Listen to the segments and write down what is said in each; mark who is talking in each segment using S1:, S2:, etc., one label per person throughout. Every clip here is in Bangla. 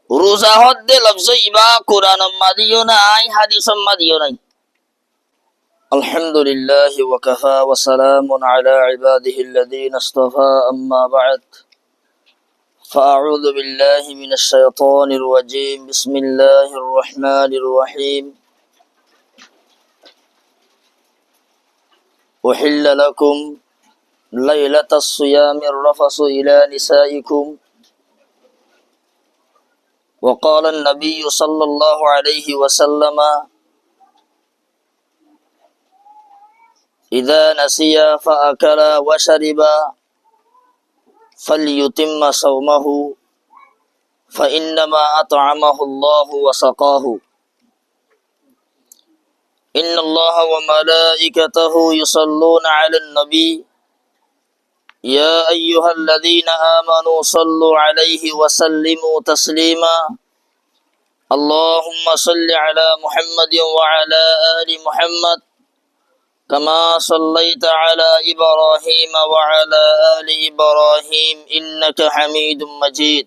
S1: রোজা হদ্দে লফজ ইবা কোরআন মাদিও নাই হাদিস মাদিও নাই। আলহামদুলিল্লাহ ওয়া কাফা ওয়া সালামুন আলা ইবাদিহিল্লাযীনা ইসতাফা আম্মা বা'দ ফাআউযু বিল্লাহি মিনাশ শাইতানির রাজীম বিসমিল্লাহির রহমানির রহিম উহিল্লা লাকুম লাইলাতাস সিয়ামির রাফাসু ইলা নিসাইকুম وقال النبي صلى الله عليه وسلم إذا نسي فأكل وشرب فليتم صومه فإنما أطعمه الله وسقاه إن الله وملائكته يصلون على النبي يا أيها الذين آمنوا صلوا عليه وسلموا تسليما اللهم صل على محمد وعلى آل محمد كما صليت على إبراهيم وعلى آل إبراهيم إنك حميد مجيد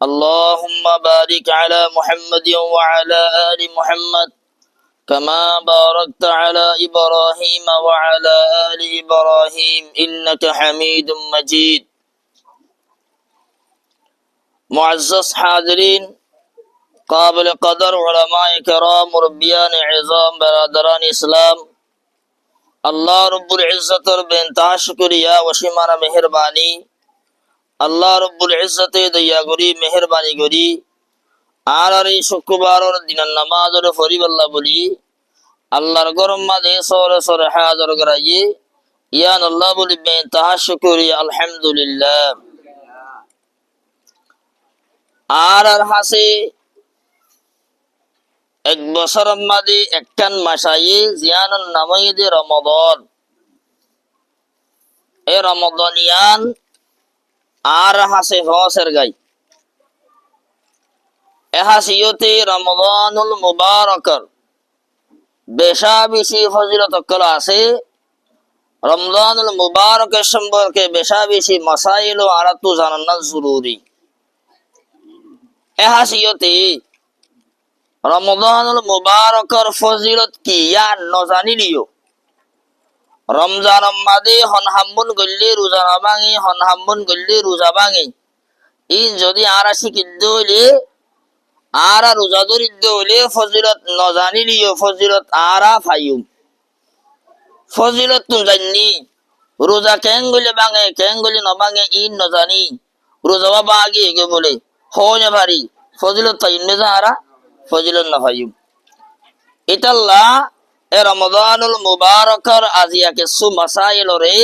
S1: اللهم بارك على محمد وعلى آل محمد كما باركت على إبراهيم وعلى آل إبراهيم إنك حميد مجيد معزز حاضرين قابل قدر علماء کرام مربیان عظام برادران اسلام আল্লাহ রব্বুল ইজ্জতের বেনতাহা শুকরিয়া ও সীমানা মেহেরবানি। আল্লাহ রব্বুল ইজ্জতে দয়া করি মেহেরবানি করি আর এই শুক্রবারের দিনের নামাজের ফরিবাল্লাহ বলি আল্লাহর গরম মাঝে সরে সরে হাজার করাইয়ে ইয়ান আল্লাহ বলি বেনতাহা শুকরিয়া আলহামদুলিল্লাহ। আর হাসে এক বছর মাঝে একখান মাসায়ে জিয়ানুন নামাইদে রমাদান এ রমাদানিয়ান আর হাসে হসের গাই এ হাসিয়তে রমাদানুল মুবারকর বেশা বেশি ফজিলত কলা আছে। রমজানুল মুবারকের সম্পর্কে বেশা বেশি মাসাইল ও আরাতু জানানো জরুরি। এ হাসিয়তে রমজানুল মুবারকর ফজিলত কি ইয়া নজানিলিও রমজান মাদে হন হাম্বুন গল্লে রোজা না ভাঙে হন হাম্বুন গল্লে রোজা ভাঙে ই যদি আরা শিখিদ্দ হইলে আরা রোজা দরিদ্দ হইলে ফজিলত নজানিলিও ফজিলত আরা ফাইম ফজিলত তুম জানি রোজা কেন গলে ভাঙে কেন গলে ন ভাঙে ই নজানি রোজা বাবা আগে এগে বলে হয় ভারি ফজিলত ফাইম না আরা ফজিলত না ফাইম ইতাল্লাহ এ রমজানুল মুবারকর আজিয়া কিছু মাসাইলরে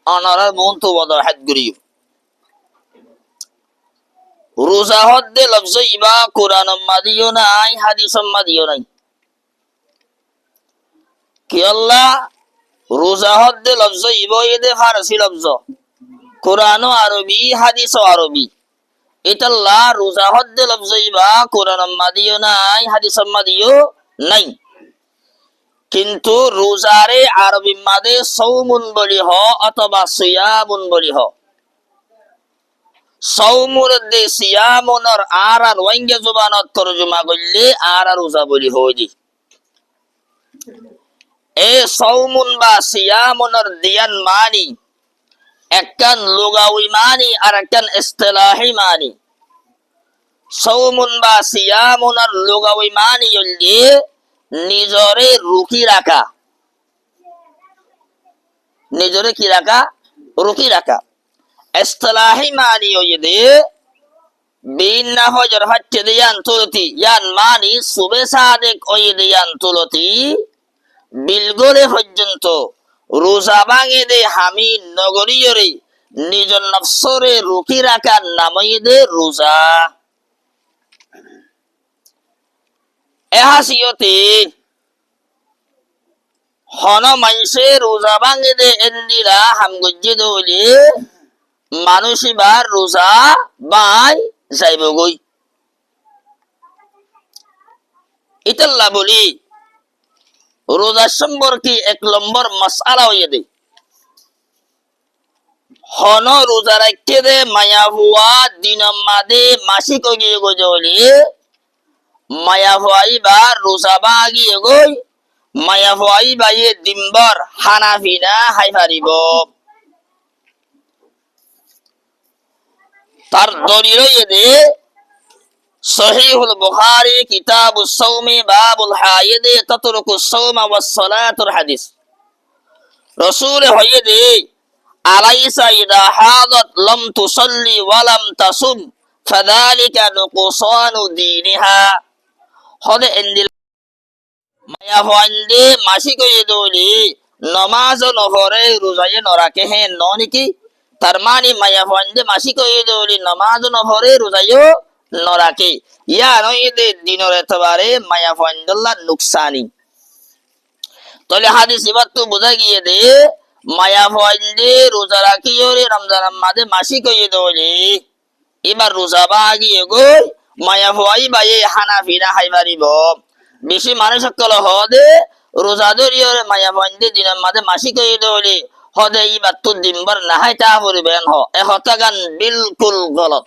S1: অনারার মন্তু ওয়াদাহাত করিও। রোজা হদ্দে লফজ ইবা কোরআন মাদিও নাই হাদিস মাদিও নাই। কি আল্লাহ রোজা হদ্দে লফজ ইবা এদে ফারসি লফজ কোরআন আরবি হাদিস আরবি ইতাল্লাহ রোজা হদ্দে লফজ ইবা কোরআন মাদিও নাই হাদিস মাদিও নাই। কিন্তু রোজারে আরবি মাদে সৌমুন বলি হ অথবা সিয়ামুন বলি হ। সৌমুর দে সিয়ামুনর আর ওয়াঙ্গে জুবানত তরজমা করলে আর রোজা বলি হই। এ সৌমুন বা সিয়ামুনর দিয়ান মানি একখান লুগাউই মানি আর একখান ইসতিলাহি মানি। সৌমুন বা সিয়ামুনর লুগাউই মানি হইলে নিজরে রুকি রাখা, নিজরে কি রাখা রুকি রাখা। ইসতিলাহি মানি হইলে বিনা হজর হচ্ছে দিয়ান তুলতি ইয়ান মানি সুবে সাদেক ওই দিয়ান তুলতি বিলগরে পর্যন্ত রোজা ভাঙে দে হামি নগরীয়রে নিজ নফসরে রুকি রাখার নামই দে রোজা। এহাসিয়তে হন মাইসে রোজা ভাঙে দে এন্দিরা হামগজ্জে দইলে মানুষই বার রোজা বাই যাইব গই। ইতাল্লাহ বলি রোজা সম্পর্কে এক নম্বর মাসআলা হইয়ে দে হন রোজা রাখতে দে মায়া হুয়া দিন মাদে মাসি কগিয়ে গজলি মায়া হুয়াই বা রোজা বাগিয়ে গই মায়া হুয়াই বাইয়ে দিম্বর হানাফিনা হাই পারিব তার দলিল এদে সহিহুল বুখারী কিতাবুস সাওমি বাবুল হায়েদ তাতরুকুস সাওমা ওয়াস সালাতুল হাদিস রাসূল হইদে আলাইসা ইদা হাদাত লাম তুসাল্লি ওয়া লাম তাসুম ফাযালিকা নুকসানু দীনিহা হদে এন্দিল মায়া হওয়ান্দে মাসি কয়ে দলি নমাজ নহরে রোজায়ে নরাকে হে ননিকি তার মানে মায়া হওয়ান্দে মাসি কয়ে দলি নমাজ নহরে রোজায়ে নরাকে ইয়া নইদে দিনর এতবারে মায়া হওয়ান্দল্লা নুকসানি তাহলে হাদিস এবার তো বোঝা গিয়ে দে মায়া হওয়ান্দে রোজা রাখিওরে রমজান মাদে মাসি কয়ে দলি এবার রোজা বাগিয়ে গই মায়া হওয়াই বাইয়ে হানাফিনা হাই পারিব বেশি মানুষ সকল হদে রোজা ধরিয়রে মায়া বন্দে দিনের মাঝে মাসি কই দলি হদে ইবার তো দিনবার নাহাই তা পরিবেন হ এ হতাগান বিলকুল গলত